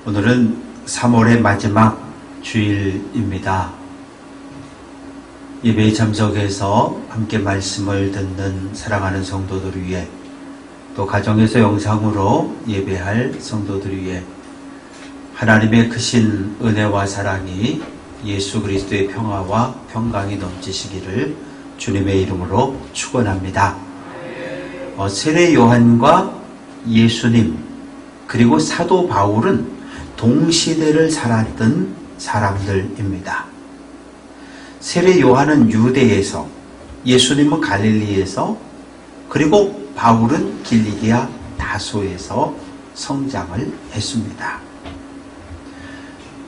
오늘은 3월의 마지막 주일입니다. 예배에 참석해서 함께 말씀을 듣는 사랑하는 성도들을 위해, 또 가정에서 영상으로 예배할 성도들을 위해 하나님의 크신 은혜와 사랑이 예수 그리스도의 평화와 평강이 넘치시기를 주님의 이름으로 축원합니다. 세례 요한과 예수님 그리고 사도 바울은 동시대를 살았던 사람들입니다. 세례 요한은 유대에서, 예수님은 갈릴리에서, 그리고 바울은 길리기아 다소에서 성장을 했습니다.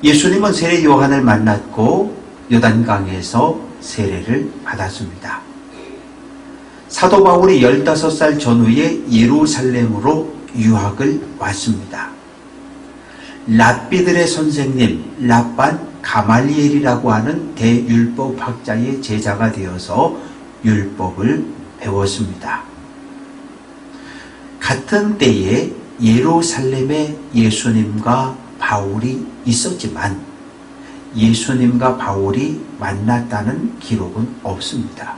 예수님은 세례 요한을 만났고 요단강에서 세례를 받았습니다. 사도 바울이 15살 전후에 예루살렘으로 유학을 왔습니다. 랍비들의 선생님 랍반 가말리엘이라고 하는 대율법학자의 제자가 되어서 율법을 배웠습니다. 같은 때에 예루살렘에 예수님과 바울이 있었지만 예수님과 바울이 만났다는 기록은 없습니다.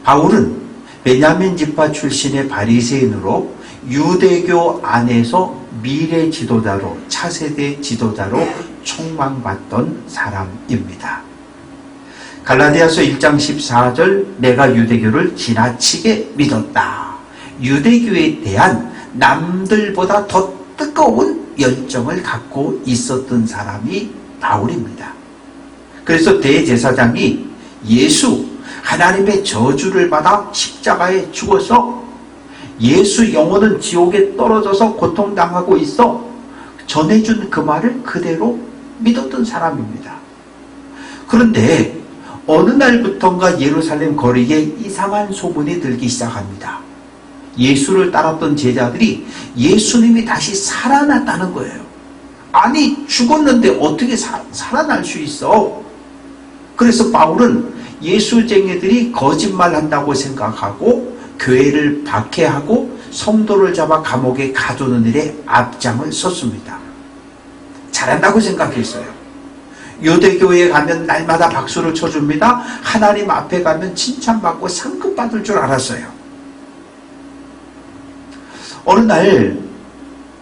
바울은 베냐민 지파 출신의 바리새인으로 유대교 안에서 미래 지도자로, 차세대 지도자로 촉망받던 사람입니다. 갈라디아서 1장 14절, 내가 유대교를 지나치게 믿었다. 유대교에 대한 남들보다 더 뜨거운 열정을 갖고 있었던 사람이 바울입니다. 그래서 대제사장이 예수, 하나님의 저주를 받아 십자가에 죽어서 예수 영혼은 지옥에 떨어져서 고통당하고 있어 전해준 그 말을 그대로 믿었던 사람입니다. 그런데 어느 날부턴가 예루살렘 거리에 이상한 소문이 들기 시작합니다. 예수를 따랐던 제자들이 예수님이 다시 살아났다는 거예요. 아니, 죽었는데 어떻게 살아날 수 있어? 그래서 바울은 예수쟁이들이 거짓말한다고 생각하고 교회를 박해하고 성도를 잡아 감옥에 가두는 일에 앞장을 섰습니다. 잘한다고 생각했어요. 유대교회에 가면 날마다 박수를 쳐줍니다. 하나님 앞에 가면 칭찬받고 상급 받을 줄 알았어요. 어느 날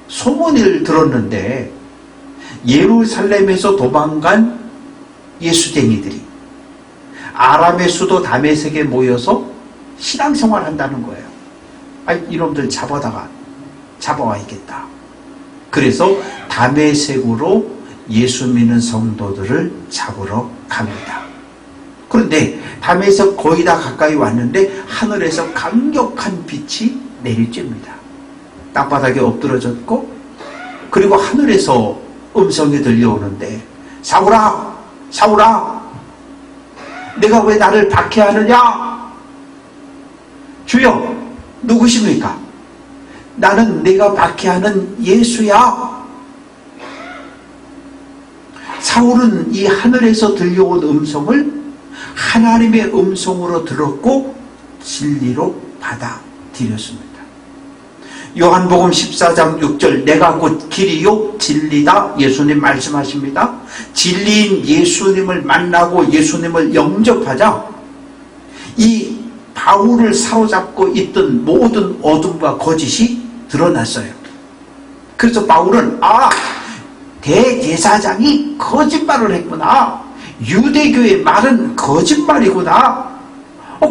소문을 들었는데 예루살렘에서 도망간 예수쟁이들이 아람의 수도 다메섹에 모여서 신앙생활 한다는 거예요. 이놈들 잡아와야겠다. 그래서 다메섹으로 예수 믿는 성도들을 잡으러 갑니다. 그런데 다메섹 거의 다 가까이 왔는데 하늘에서 강력한 빛이 내리쬐입니다. 땅바닥에 엎드러졌고, 그리고 하늘에서 음성이 들려오는데, 사울아, 사울아, 내가 왜 나를 박해하느냐? 주여, 누구십니까? 나는 내가 박해하는 예수야. 사울은 이 하늘에서 들려온 음성을 하나님의 음성으로 들었고 진리로 받아들였습니다. 요한복음 14장 6절, 내가 곧 길이요 진리다, 예수님 말씀하십니다. 진리인 예수님을 만나고 예수님을 영접하자 이 바울을 사로잡고 있던 모든 어둠과 거짓이 드러났어요. 그래서 바울은 대제사장이 거짓말을 했구나. 유대교의 말은 거짓말이구나.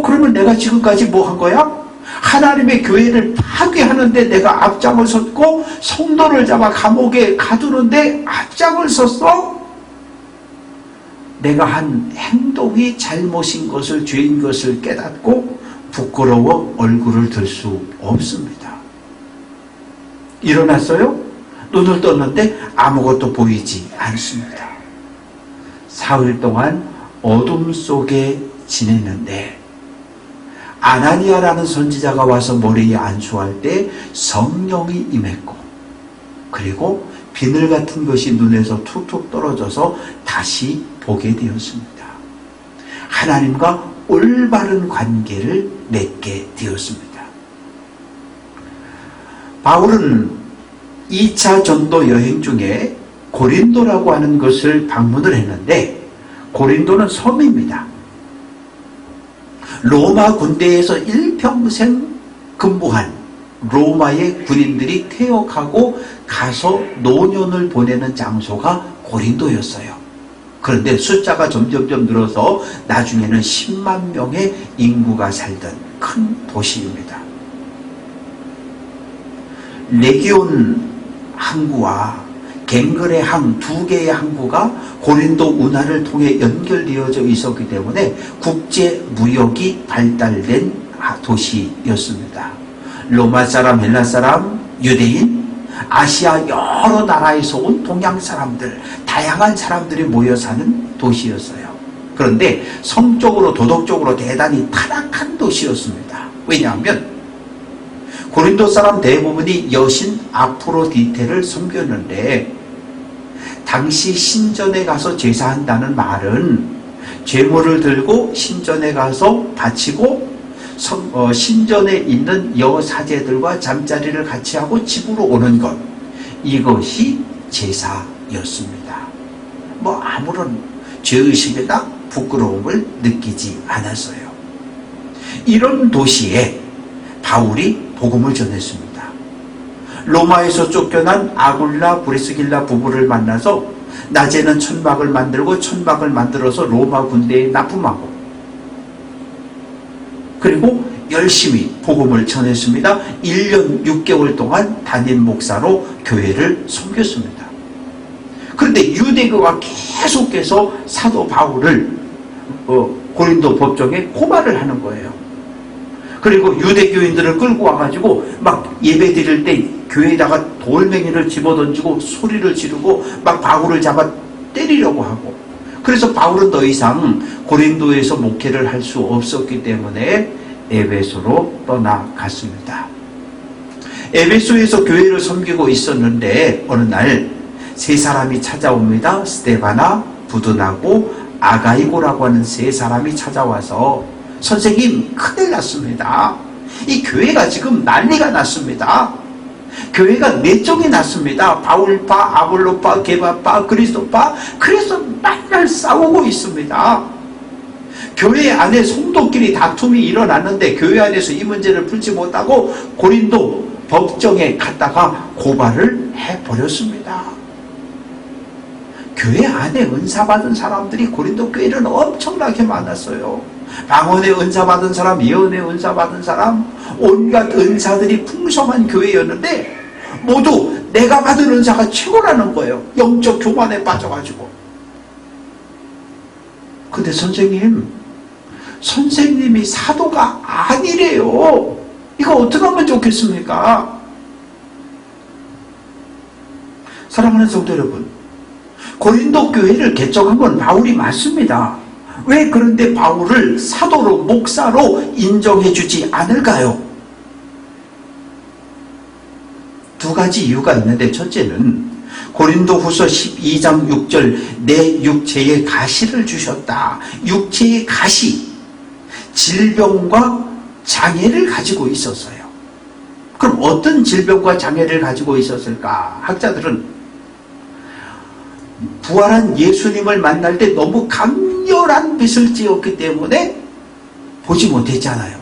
그러면 내가 지금까지 뭐 한 거야? 하나님의 교회를 파괴하는데 내가 앞장을 섰고 성도를 잡아 감옥에 가두는데 앞장을 섰어? 내가 한 행동이 잘못인 것을, 죄인 것을 깨닫고 부끄러워 얼굴을 들 수 없습니다. 일어났어요? 눈을 떴는데 아무것도 보이지 않습니다. 사흘 동안 어둠 속에 지냈는데 아나니아라는 선지자가 와서 머리에 안수할 때 성령이 임했고, 그리고 비늘 같은 것이 눈에서 툭툭 떨어져서 다시 보게 되었습니다. 하나님과 올바른 관계를 맺게 되었습니다. 바울은 2차 전도 여행 중에 고린도라고 하는 것을 방문을 했는데, 고린도는 섬입니다. 로마 군대에서 일평생 근무한 로마의 군인들이 퇴역하고 가서 노년을 보내는 장소가 고린도였어요. 그런데 숫자가 점점점 늘어서 나중에는 10만 명의 인구가 살던 큰 도시입니다. 레기온 항구와 갱그레 항 두 개의 항구가 고린도 운하를 통해 연결되어져 있었기 때문에 국제 무역이 발달된 도시였습니다. 로마 사람, 헬라 사람, 유대인, 아시아 여러 나라에서 온 동양 사람들, 다양한 사람들이 모여 사는 도시였어요. 그런데 성적으로 도덕적으로 대단히 타락한 도시였습니다. 왜냐하면 고린도 사람 대부분이 여신 아프로디테를 섬겼는데, 당시 신전에 가서 제사한다는 말은 제물을 들고 신전에 가서 바치고 신전에 있는 여사제들과 잠자리를 같이 하고 집으로 오는 것, 이것이 제사였습니다. 아무런 죄의식이나 부끄러움을 느끼지 않았어요. 이런 도시에 바울이 복음을 전했습니다. 로마에서 쫓겨난 아굴라 브리스길라 부부를 만나서 낮에는 천막을 만들고 천막을 만들어서 로마 군대에 납품하고, 그리고 열심히 복음을 전했습니다. 1년 6개월 동안 담임 목사로 교회를 섬겼습니다. 그런데 유대교가 계속해서 사도 바울을 고린도 법정에 고발을 하는 거예요. 그리고 유대교인들을 끌고 와가지고 막 예배 드릴 때 교회에다가 돌멩이를 집어던지고 소리를 지르고 막 바울을 잡아 때리려고 하고, 그래서 바울은 더 이상 고린도에서 목회를 할 수 없었기 때문에 에베소로 떠나갔습니다. 에베소에서 교회를 섬기고 있었는데 어느 날 세 사람이 찾아옵니다. 스데바나, 부드나고 아가이고라고 하는 세 사람이 찾아와서, 선생님, 큰일 났습니다. 이 교회가 지금 난리가 났습니다. 교회가 내정이 났습니다. 바울파, 아볼로파, 게바파, 그리스도파, 그래서 맨날 싸우고 있습니다. 교회 안에 성도끼리 다툼이 일어났는데 교회 안에서 이 문제를 풀지 못하고 고린도 법정에 갔다가 고발을 해버렸습니다. 교회 안에 은사 받은 사람들이 고린도 교회는 엄청나게 많았어요. 방언의 은사 받은 사람, 예언의 은사 받은 사람, 온갖 은사들이 풍성한 교회였는데 모두 내가 받은 은사가 최고라는 거예요. 영적 교만에 빠져가지고. 근데 선생님이 사도가 아니래요. 이거 어떻게 하면 좋겠습니까? 사랑하는 성도 여러분, 고린도 교회를 개척한 건 바울이 맞습니다. 왜 그런데 바울을 사도로, 목사로 인정해 주지 않을까요? 두 가지 이유가 있는데, 첫째는 고린도 후서 12장 6절 내 육체에 가시를 주셨다. 육체의 가시, 질병과 장애를 가지고 있었어요. 그럼 어떤 질병과 장애를 가지고 있었을까? 학자들은 부활한 예수님을 만날 때 너무 강렬한 빛을 띠었기 때문에 보지 못했잖아요.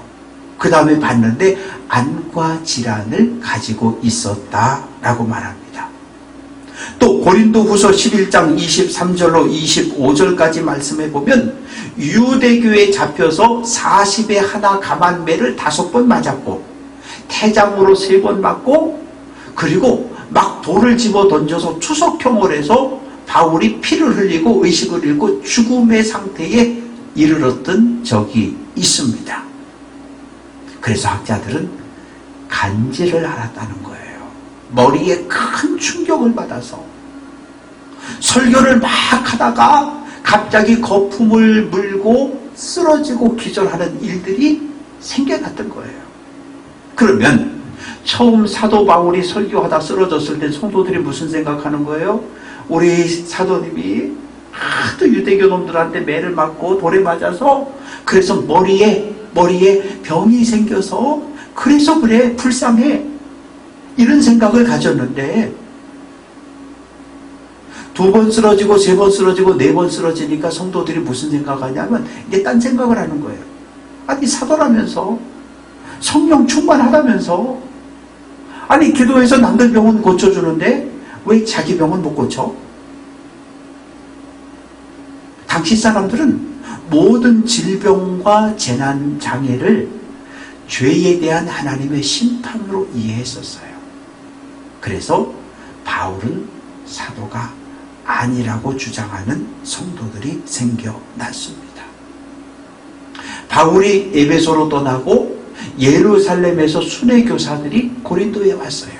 그 다음에 봤는데 안과 질환을 가지고 있었다라고 말합니다. 또 고린도 후서 11장 23절로 25절까지 말씀해 보면 유대교에 잡혀서 40에 하나 감한매를 5번 맞았고 태장으로 3번 맞고, 그리고 막 돌을 집어 던져서 추석형을 해서 바울이 피를 흘리고 의식을 잃고 죽음의 상태에 이르렀던 적이 있습니다. 그래서 학자들은 간질을 앓았다는 거예요. 머리에 큰 충격을 받아서 설교를 막 하다가 갑자기 거품을 물고 쓰러지고 기절하는 일들이 생겨났던 거예요. 그러면 처음 사도 바울이 설교하다 쓰러졌을 때 성도들이 무슨 생각하는 거예요? 우리 사도님이 하도 유대교 놈들한테 매를 맞고 돌에 맞아서 그래서 머리에 병이 생겨서 그래서 그래, 불쌍해, 이런 생각을 가졌는데 2번 쓰러지고 3번 쓰러지고 4번 쓰러지니까 성도들이 무슨 생각하냐면 이게 딴 생각을 하는 거예요. 아니 사도라면서 성령 충만하다면서 아니 기도해서 남들 병은 고쳐주는데 왜 자기 병은 못 고쳐? 당시 사람들은 모든 질병과 재난 장애를 죄에 대한 하나님의 심판으로 이해했었어요. 그래서 바울은 사도가 아니라고 주장하는 성도들이 생겨났습니다. 바울이 에베소로 떠나고 예루살렘에서 순회교사들이 고린도에 왔어요.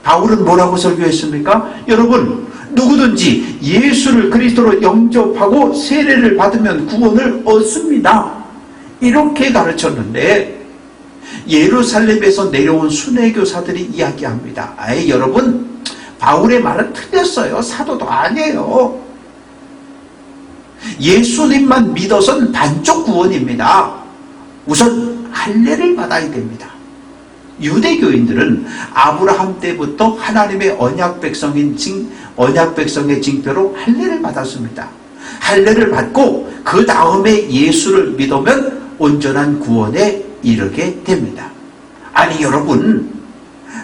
바울은 뭐라고 설교했습니까? 여러분, 누구든지 예수를 그리스도로 영접하고 세례를 받으면 구원을 얻습니다. 이렇게 가르쳤는데 예루살렘에서 내려온 순회교사들이 이야기합니다. 아예 여러분, 바울의 말은 틀렸어요. 사도도 아니에요. 예수님만 믿어서는 반쪽 구원입니다. 우선 할례를 받아야 됩니다. 유대교인들은 아브라함 때부터 하나님의 언약 백성의 징표로 할례를 받았습니다. 할례를 받고 그 다음에 예수를 믿으면 온전한 구원에 이르게 됩니다. 아니 여러분,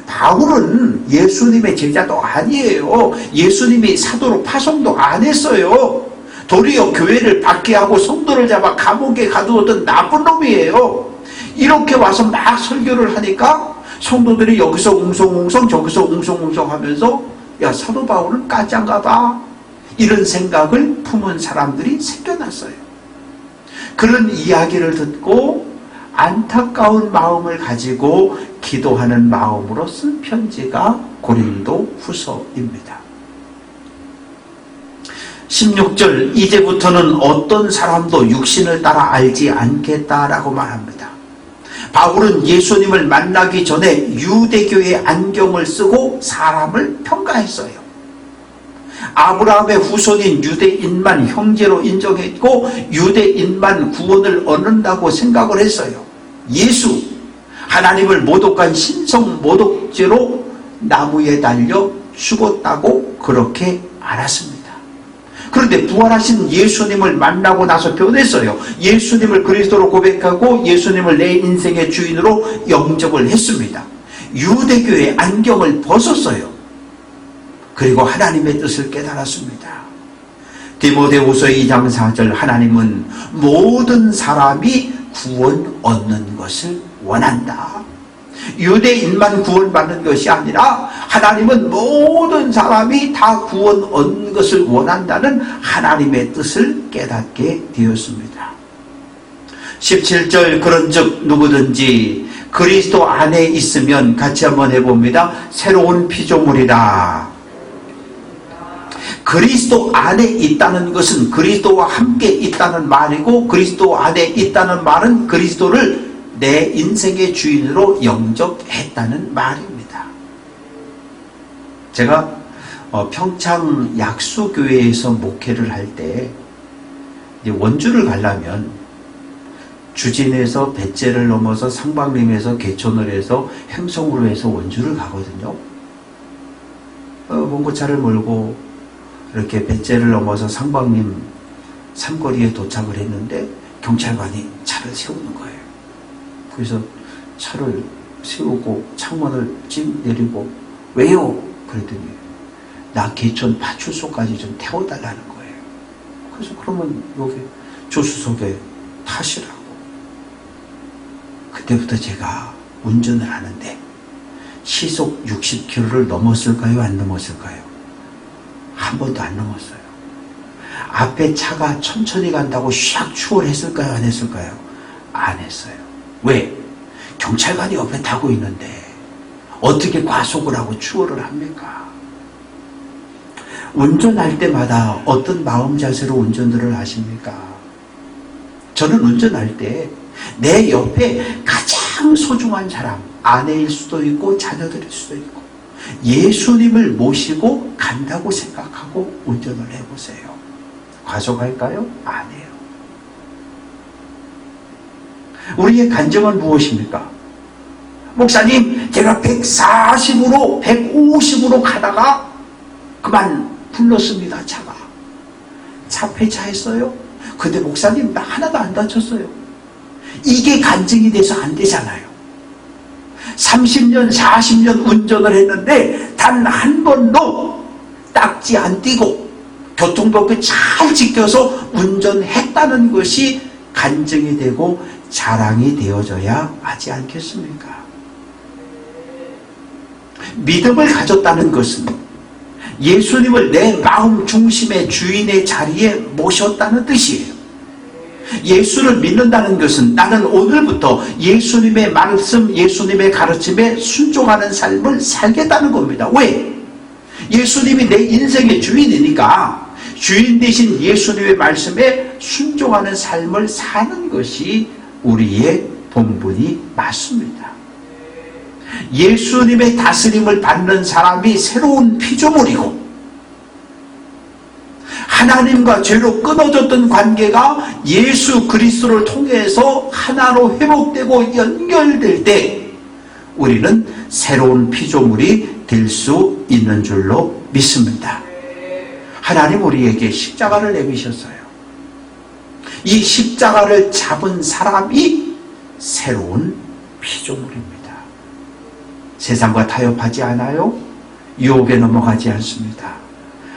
바울은 예수님의 제자도 아니에요. 예수님이 사도로 파송도 안 했어요. 도리어 교회를 박해하고 성도를 잡아 감옥에 가두었던 나쁜 놈이에요. 이렇게 와서 막 설교를 하니까 성도들이 여기서 웅성웅성 저기서 웅성웅성 하면서 야, 사도 바울은 까짠가 봐, 이런 생각을 품은 사람들이 생겨났어요. 그런 이야기를 듣고 안타까운 마음을 가지고 기도하는 마음으로 쓴 편지가 고린도 후서입니다. 16절, 이제부터는 어떤 사람도 육신을 따라 알지 않겠다라고 말합니다. 바울은 예수님을 만나기 전에 유대교의 안경을 쓰고 사람을 평가했어요. 아브라함의 후손인 유대인만 형제로 인정했고 유대인만 구원을 얻는다고 생각을 했어요. 예수, 하나님을 모독한 신성 모독죄로 나무에 달려 죽었다고 그렇게 알았습니다. 그런데 부활하신 예수님을 만나고 나서 변했어요. 예수님을 그리스도로 고백하고 예수님을 내 인생의 주인으로 영접을 했습니다. 유대교의 안경을 벗었어요. 그리고 하나님의 뜻을 깨달았습니다. 디모데후서 2장 4절, 하나님은 모든 사람이 구원 얻는 것을 원한다. 유대인만 구원받는 것이 아니라 하나님은 모든 사람이 다 구원 얻는 것을 원한다는 하나님의 뜻을 깨닫게 되었습니다. 17절, 그런즉 누구든지 그리스도 안에 있으면, 같이 한번 해봅니다. 새로운 피조물이라. 그리스도 안에 있다는 것은 그리스도와 함께 있다는 말이고, 그리스도 안에 있다는 말은 그리스도를 내 인생의 주인으로 영접했다는 말입니다. 제가 평창 약수교회에서 목회를 할 때 원주를 가려면 주진에서 배째를 넘어서 상방림에서 개천을 해서 행성으로 해서 원주를 가거든요. 먼고차를 몰고 이렇게 배째를 넘어서 상방림 삼거리에 도착을 했는데 경찰관이 차를 세우는 거예요. 그래서 차를 세우고 창문을 찡 내리고, 왜요? 그랬더니 나 개천 파출소까지 좀 태워달라는 거예요. 그래서 그러면 여기 조수석에 타시라고. 그때부터 제가 운전을 하는데 시속 60km를 넘었을까요? 안 넘었을까요? 한 번도 안 넘었어요. 앞에 차가 천천히 간다고 샥 추월했을까요? 안 했을까요? 안 했어요. 왜? 경찰관이 옆에 타고 있는데 어떻게 과속을 하고 추월을 합니까? 운전할 때마다 어떤 마음 자세로 운전들을 하십니까? 저는 운전할 때 내 옆에 가장 소중한 사람, 아내일 수도 있고 자녀들일 수도 있고 예수님을 모시고 간다고 생각하고 운전을 해보세요. 과속할까요? 아니에요. 우리의 간증은 무엇입니까? 목사님, 제가 140으로 150으로 가다가 그만 불렀습니다. 차 폐차했어요. 근데 목사님, 나 하나도 안 다쳤어요. 이게 간증이 돼서 안 되잖아요. 30년 40년 운전을 했는데 단 한 번도 딱지 안 띄고 교통법규 잘 지켜서 운전했다는 것이 간증이 되고 자랑이 되어져야 하지 않겠습니까? 믿음을 가졌다는 것은 예수님을 내 마음 중심의 주인의 자리에 모셨다는 뜻이에요. 예수를 믿는다는 것은 나는 오늘부터 예수님의 말씀, 예수님의 가르침에 순종하는 삶을 살겠다는 겁니다. 왜? 예수님이 내 인생의 주인이니까 주인 되신 예수님의 말씀에 순종하는 삶을 사는 것이 우리의 본분이 맞습니다. 예수님의 다스림을 받는 사람이 새로운 피조물이고, 하나님과 죄로 끊어졌던 관계가 예수 그리스도를 통해서 하나로 회복되고 연결될 때 우리는 새로운 피조물이 될 수 있는 줄로 믿습니다. 하나님 우리에게 십자가를 내미셨어요. 이 십자가를 잡은 사람이 새로운 피조물입니다. 세상과 타협하지 않아요. 유혹에 넘어가지 않습니다.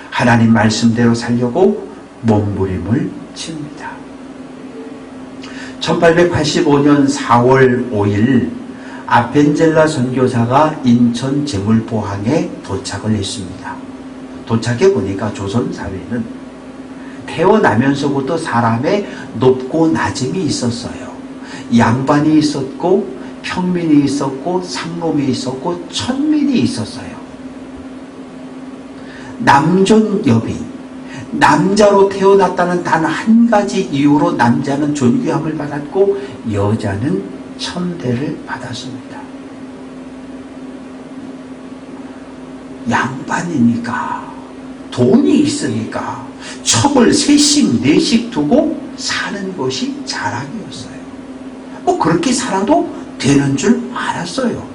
하나님 말씀대로 살려고 몸부림을 칩니다. 1885년 4월 5일 아펜젤라 선교사가 인천 제물포항에 도착을 했습니다. 도착해 보니까 조선사회는 태어나면서부터 사람의 높고 낮음이 있었어요. 양반이 있었고 평민이 있었고 상놈이 있었고 천민이 있었어요. 남존여비, 남자로 태어났다는 단 한 가지 이유로 남자는 존귀함을 받았고 여자는 천대를 받았습니다. 양반이니까 돈이 있으니까 첩을 3씩 4씩 두고 사는 것이 자랑이었어요. 뭐 그렇게 살아도 되는 줄 알았어요.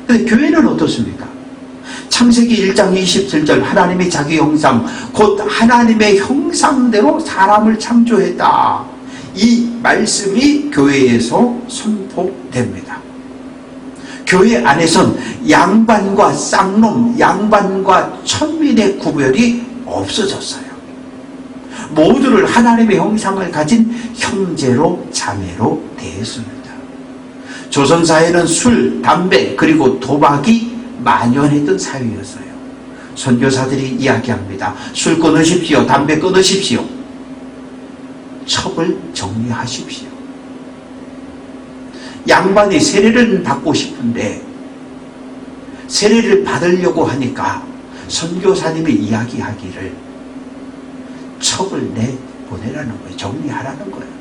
근데 교회는 어떻습니까? 창세기 1장 27절 하나님이 자기 형상 곧 하나님의 형상대로 사람을 창조했다. 이 말씀이 교회에서 선포됩니다. 교회 안에선 양반과 쌍놈, 양반과 천민의 구별이 없어졌어요. 모두를 하나님의 형상을 가진 형제로 자매로 대했습니다. 조선사회는 술, 담배 그리고 도박이 만연했던 사회였어요. 선교사들이 이야기합니다. 술 끊으십시오. 담배 끊으십시오. 첩을 정리하십시오. 양반이 세례를 받고 싶은데 세례를 받으려고 하니까 선교사님이 이야기하기를 첩을 내보내라는 거예요. 정리하라는 거예요.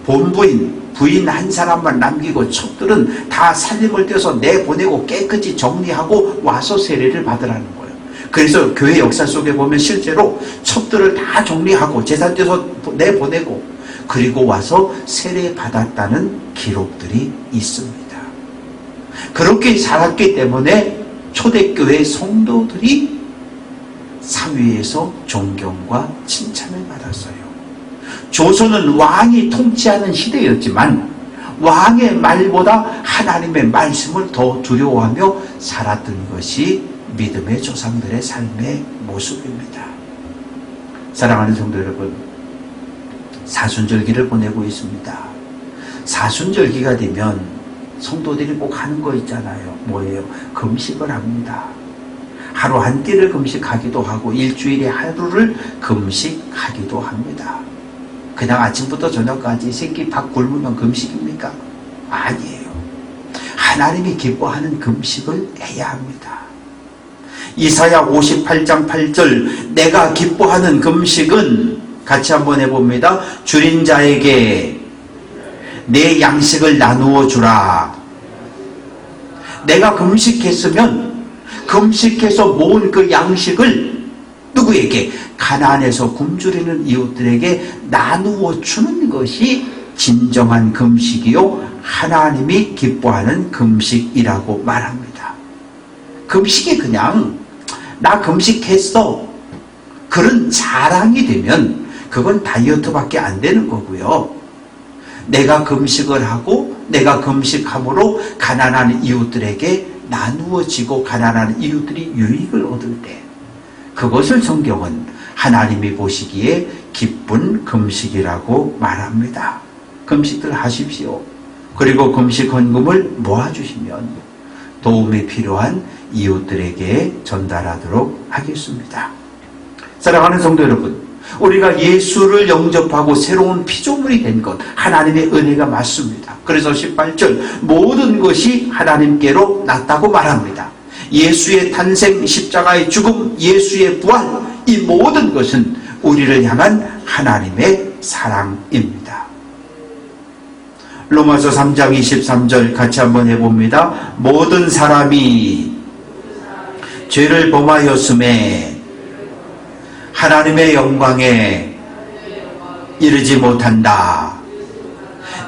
본부인, 부인 한 사람만 남기고 첩들은 다 살림을 떼서 내보내고 깨끗이 정리하고 와서 세례를 받으라는 거예요. 그래서 교회 역사 속에 보면 실제로 첩들을 다 정리하고 제사 떼서 내보내고 그리고 와서 세례 받았다는 기록들이 있습니다. 그렇게 살았기 때문에 초대교회 성도들이 사회에서 존경과 칭찬을 받았어요. 조선은 왕이 통치하는 시대였지만 왕의 말보다 하나님의 말씀을 더 두려워하며 살았던 것이 믿음의 조상들의 삶의 모습입니다. 사랑하는 성도 여러분, 사순절기를 보내고 있습니다. 사순절기가 되면 성도들이 꼭 하는 거 있잖아요. 뭐예요? 금식을 합니다. 하루 한 끼를 금식하기도 하고 일주일에 하루를 금식하기도 합니다. 그냥 아침부터 저녁까지 새끼 밥 굶으면 금식입니까? 아니에요. 하나님이 기뻐하는 금식을 해야 합니다. 이사야 58장 8절 내가 기뻐하는 금식은 같이 한번 해봅니다. 줄인 자에게 내 양식을 나누어 주라. 내가 금식했으면 금식해서 모은 그 양식을 누구에게? 가난해서 굶주리는 이웃들에게 나누어 주는 것이 진정한 금식이요 하나님이 기뻐하는 금식이라고 말합니다. 금식이 그냥 나 금식했어 그런 자랑이 되면 그건 다이어트밖에 안 되는 거고요. 내가 금식을 하고 내가 금식함으로 가난한 이웃들에게 나누어지고 가난한 이웃들이 유익을 얻을 때 그것을 성경은 하나님이 보시기에 기쁜 금식이라고 말합니다. 금식들 하십시오. 그리고 금식 헌금을 모아주시면 도움이 필요한 이웃들에게 전달하도록 하겠습니다. 사랑하는 성도 여러분, 우리가 예수를 영접하고 새로운 피조물이 된 것 하나님의 은혜가 맞습니다. 그래서 18절 모든 것이 하나님께로 났다고 말합니다. 예수의 탄생, 십자가의 죽음, 예수의 부활 이 모든 것은 우리를 향한 하나님의 사랑입니다. 로마서 3장 23절 같이 한번 해봅니다. 모든 사람이 죄를 범하였음에 하나님의 영광에 이르지 못한다.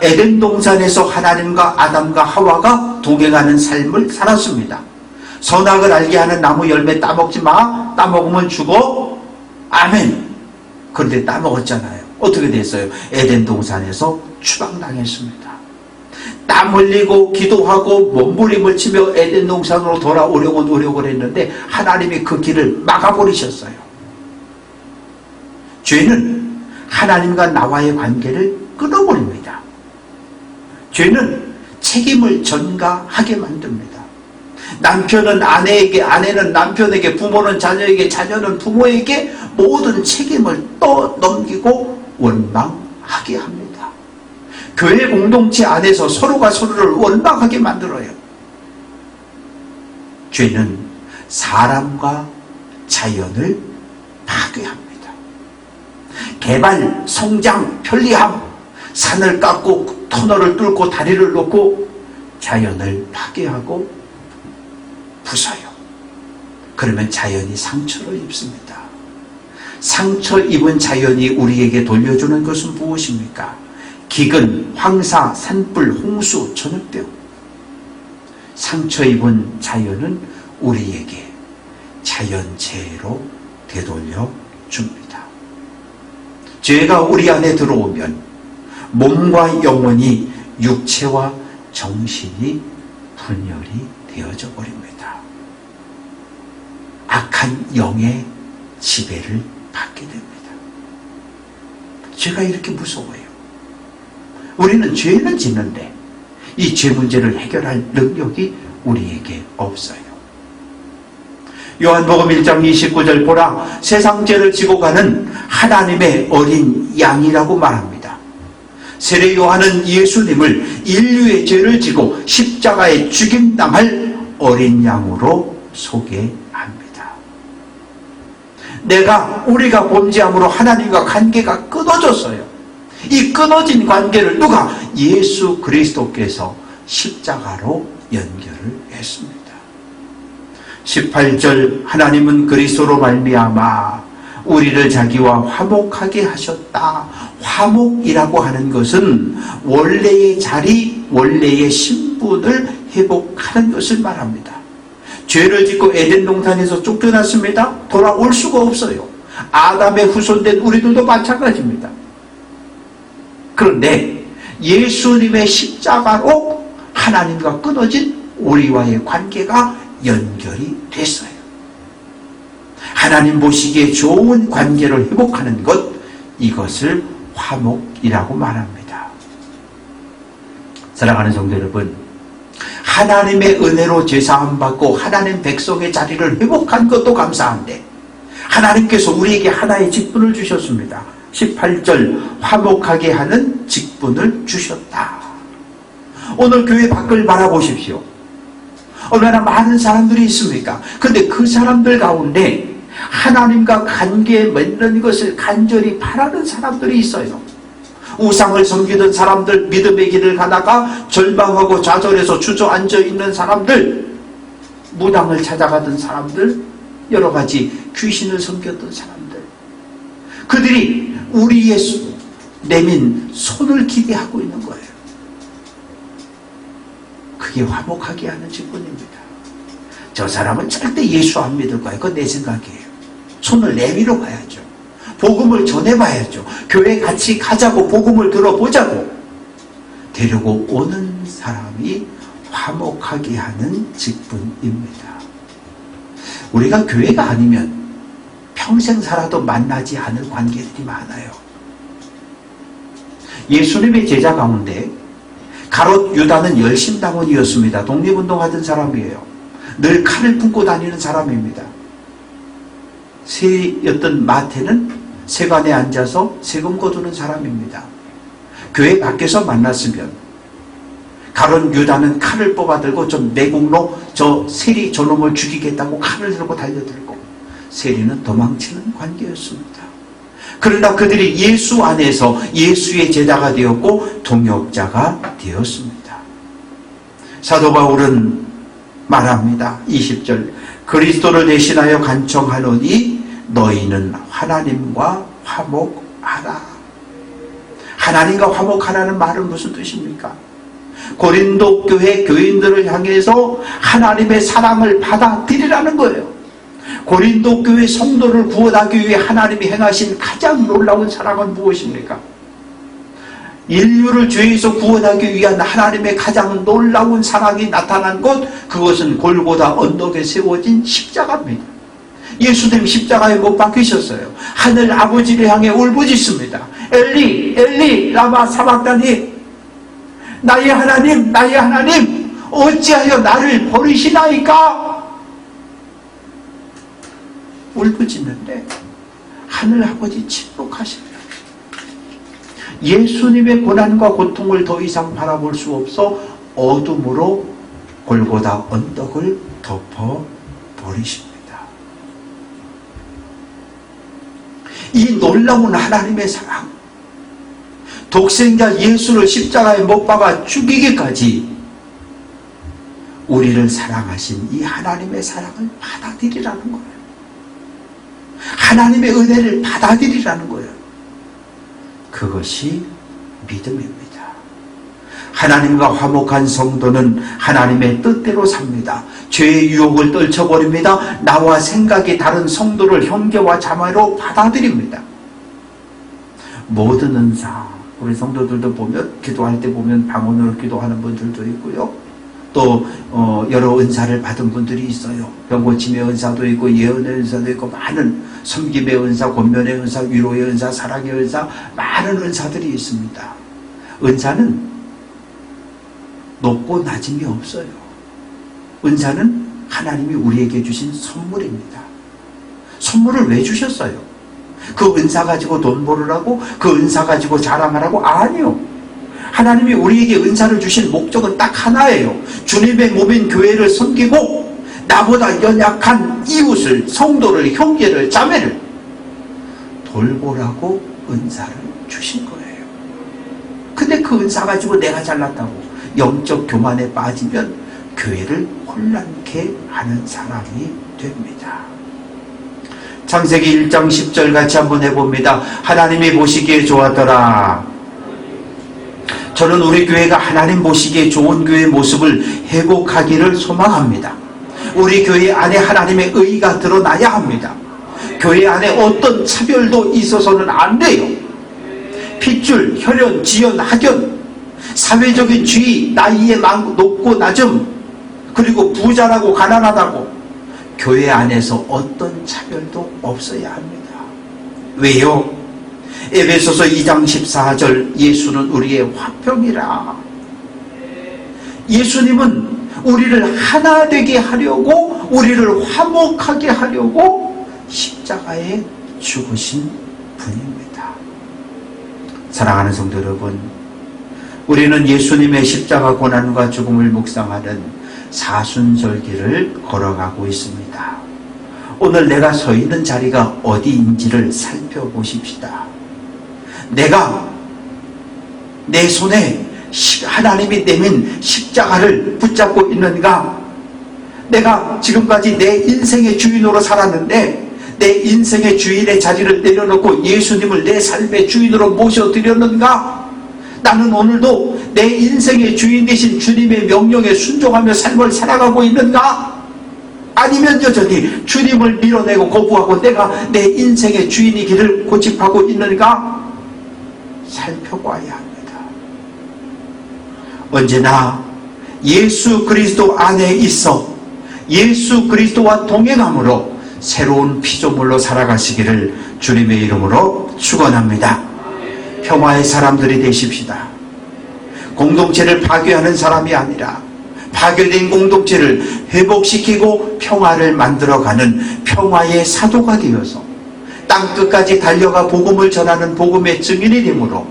에덴 동산에서 하나님과 아담과 하와가 동행하는 삶을 살았습니다. 선악을 알게 하는 나무 열매 따먹지 마. 따먹으면 죽어. 아멘. 그런데 따먹었잖아요. 어떻게 됐어요? 에덴 동산에서 추방당했습니다. 땀 흘리고 기도하고 몸부림을 치며 에덴 동산으로 돌아오려고 노력을 했는데 하나님이 그 길을 막아버리셨어요. 죄는 하나님과 나와의 관계를 끊어버립니다. 죄는 책임을 전가하게 만듭니다. 남편은 아내에게, 아내는 남편에게, 부모는 자녀에게, 자녀는 부모에게 모든 책임을 떠넘기고 원망하게 합니다. 교회 공동체 안에서 서로가 서로를 원망하게 만들어요. 죄는 사람과 자연을 파괴합니다. 개발, 성장, 편리함, 산을 깎고 터널을 뚫고 다리를 놓고 자연을 파괴하고 부숴요. 그러면 자연이 상처를 입습니다. 상처 입은 자연이 우리에게 돌려주는 것은 무엇입니까? 기근, 황사, 산불, 홍수, 전염병. 상처 입은 자연은 우리에게 자연재해로 되돌려 줍니다. 죄가 우리 안에 들어오면 몸과 영혼이 육체와 정신이 분열이 되어져 버립니다. 악한 영의 지배를 받게 됩니다. 죄가 이렇게 무서워요. 우리는 죄는 짓는데 이 죄 문제를 해결할 능력이 우리에게 없어요. 요한복음 1장 29절 보라 세상 죄를 지고 가는 하나님의 어린 양이라고 말합니다. 세례 요한은 예수님을 인류의 죄를 지고 십자가에 죽임당할 어린 양으로 소개합니다. 우리가 범죄함으로 하나님과 관계가 끊어졌어요. 이 끊어진 관계를 누가? 예수 그리스도께서 십자가로 연결을 했습니다. 18절 하나님은 그리스도로 말미암아 우리를 자기와 화목하게 하셨다. 화목이라고 하는 것은 원래의 자리, 원래의 신분을 회복하는 것을 말합니다. 죄를 짓고 에덴 동산에서 쫓겨났습니다. 돌아올 수가 없어요. 아담의 후손된 우리들도 마찬가지입니다. 그런데 예수님의 십자가로 하나님과 끊어진 우리와의 관계가 연결이 됐어요. 하나님 보시기에 좋은 관계를 회복하는 것, 이것을 화목이라고 말합니다. 사랑하는 성도 여러분, 하나님의 은혜로 제사함 받고 하나님 백성의 자리를 회복한 것도 감사한데 하나님께서 우리에게 하나의 직분을 주셨습니다. 18절 화목하게 하는 직분을 주셨다. 오늘 교회 밖을 바라보십시오. 얼마나 많은 사람들이 있습니까? 근데 그 사람들 가운데 하나님과 관계 맺는 것을 간절히 바라는 사람들이 있어요. 우상을 섬기던 사람들, 믿음의 길을 가다가 절망하고 좌절해서 주저앉아 있는 사람들, 무당을 찾아가던 사람들, 여러 가지 귀신을 섬겼던 사람들, 그들이 우리의 내민 손을 기대하고 있는 거예요. 그게 화목하게 하는 직분입니다. 저 사람은 절대 예수 안 믿을 거예요. 그건 내 생각이에요. 손을 내밀어 봐야죠. 복음을 전해봐야죠. 교회 같이 가자고, 복음을 들어보자고. 데리고 오는 사람이 화목하게 하는 직분입니다. 우리가 교회가 아니면 평생 살아도 만나지 않을 관계들이 많아요. 예수님의 제자 가운데 가롯 유다는 열심당원이었습니다. 독립운동하던 사람이에요. 늘 칼을 품고 다니는 사람입니다. 세였던 마태는 세관에 앉아서 세금 거두는 사람입니다. 교회 밖에서 만났으면 가론 유다는 칼을 뽑아들고 좀 내국로 저 세리 저놈을 죽이겠다고 칼을 들고 달려들고, 세리는 도망치는 관계였습니다. 그러나 그들이 예수 안에서 예수의 제자가 되었고 동역자가 되었습니다. 사도 바울은 말합니다. 20절, 그리스도를 대신하여 간청하노니 너희는 하나님과 화목하라. 하나님과 화목하라는 말은 무슨 뜻입니까? 고린도 교회 교인들을 향해서 하나님의 사랑을 받아들이라는 거예요. 고린도 교회 성도를 구원하기 위해 하나님이 행하신 가장 놀라운 사랑은 무엇입니까? 인류를 죄에서 구원하기 위한 하나님의 가장 놀라운 사랑이 나타난 것, 그것은 골고다 언덕에 세워진 십자가입니다. 예수님 십자가에 못 박히셨어요. 하늘 아버지를 향해 울부짖습니다. 엘리 엘리 라마 사박다니, 나의 하나님 나의 하나님 어찌하여 나를 버리시나이까? 울부짖는데 하늘 아버지 침묵하십니다. 예수님의 고난과 고통을 더 이상 바라볼 수 없어 어둠으로 골고다 언덕을 덮어버리십니다. 이 놀라운 하나님의 사랑, 독생자 예수를 십자가에 못 박아 죽이기까지 우리를 사랑하신 이 하나님의 사랑을 받아들이라는 거예요. 하나님의 은혜를 받아들이라는 거예요. 그것이 믿음입니다. 하나님과 화목한 성도는 하나님의 뜻대로 삽니다. 죄의 유혹을 떨쳐버립니다. 나와 생각이 다른 성도를 형제와 자매로 받아들입니다. 모든 은사, 우리 성도들도 보면 기도할 때 보면 방언으로 기도하는 분들도 있고요. 또 여러 은사를 받은 분들이 있어요. 병고침의 은사도 있고 예언의 은사도 있고 많은 섬김의 은사, 권면의 은사, 위로의 은사, 사랑의 은사, 많은 은사들이 있습니다. 은사는 높고 낮음이 없어요. 은사는 하나님이 우리에게 주신 선물입니다. 선물을 왜 주셨어요? 그 은사 가지고 돈 벌으라고? 그 은사 가지고 자랑하라고? 아니요. 하나님이 우리에게 은사를 주신 목적은 딱 하나예요. 주님의 몸인 교회를 섬기고 나보다 연약한 이웃을, 성도를, 형제를, 자매를 돌보라고 은사를 주신 거예요. 근데 그 은사 가지고 내가 잘났다고 영적 교만에 빠지면 교회를 혼란케 하는 사람이 됩니다. 창세기 1장 10절 같이 한번 해봅니다. 하나님이 보시기에 좋았더라. 저는 우리 교회가 하나님 보시기에 좋은 교회의 모습을 회복하기를 소망합니다. 우리 교회 안에 하나님의 의가 드러나야 합니다. 교회 안에 어떤 차별도 있어서는 안 돼요. 핏줄, 혈연, 지연, 학연, 사회적인 지위, 나이에 높고 낮음, 그리고 부자라고 가난하다고 교회 안에서 어떤 차별도 없어야 합니다. 왜요? 에베소서 2장 14절, 예수는 우리의 화평이라. 예수님은 우리를 하나 되게 하려고, 우리를 화목하게 하려고 십자가에 죽으신 분입니다. 사랑하는 성도 여러분, 우리는 예수님의 십자가 고난과 죽음을 묵상하는 사순절기를 걸어가고 있습니다. 오늘 내가 서 있는 자리가 어디인지를 살펴보십시다. 내가 내 손에 하나님이 내민 십자가를 붙잡고 있는가? 내가 지금까지 내 인생의 주인으로 살았는데 내 인생의 주인의 자리를 내려놓고 예수님을 내 삶의 주인으로 모셔드렸는가? 나는 오늘도 내 인생의 주인 되신 주님의 명령에 순종하며 삶을 살아가고 있는가? 아니면 여전히 주님을 밀어내고 거부하고 내가 내 인생의 주인이기를 고집하고 있는가? 살펴봐야 합니다. 언제나 예수 그리스도 안에 있어 예수 그리스도와 동행함으로 새로운 피조물로 살아가시기를 주님의 이름으로 축원합니다. 평화의 사람들이 되십시다. 공동체를 파괴하는 사람이 아니라 파괴된 공동체를 회복시키고 평화를 만들어가는 평화의 사도가 되어서 땅끝까지 달려가 복음을 전하는 복음의 증인이 되므로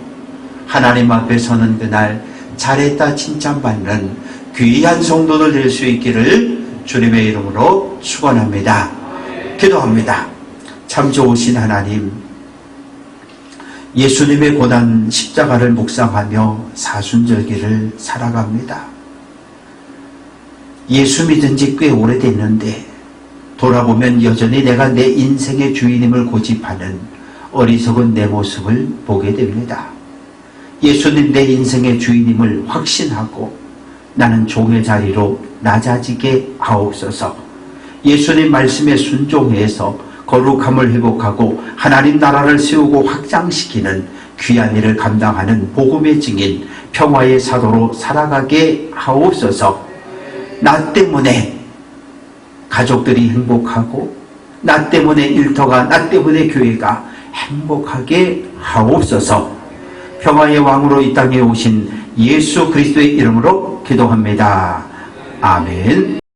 하나님 앞에 서는 그날 잘했다 칭찬받는 귀한 성도들 될 수 있기를 주님의 이름으로 축원합니다. 기도합니다. 참 좋으신 하나님, 예수님의 고난 십자가를 묵상하며 사순절기를 살아갑니다. 예수 믿은 지 꽤 오래됐는데 돌아보면 여전히 내가 내 인생의 주인임을 고집하는 어리석은 내 모습을 보게 됩니다. 예수님 내 인생의 주인임을 확신하고 나는 종의 자리로 낮아지게 하옵소서. 예수님 말씀에 순종해서 거룩함을 회복하고 하나님 나라를 세우고 확장시키는 귀한 일을 감당하는 복음의 증인 평화의 사도로 살아가게 하옵소서. 나 때문에 가족들이 행복하고 나 때문에 일터가 나 때문에 교회가 행복하게 하옵소서. 평화의 왕으로 이 땅에 오신 예수 그리스도의 이름으로 기도합니다. 아멘.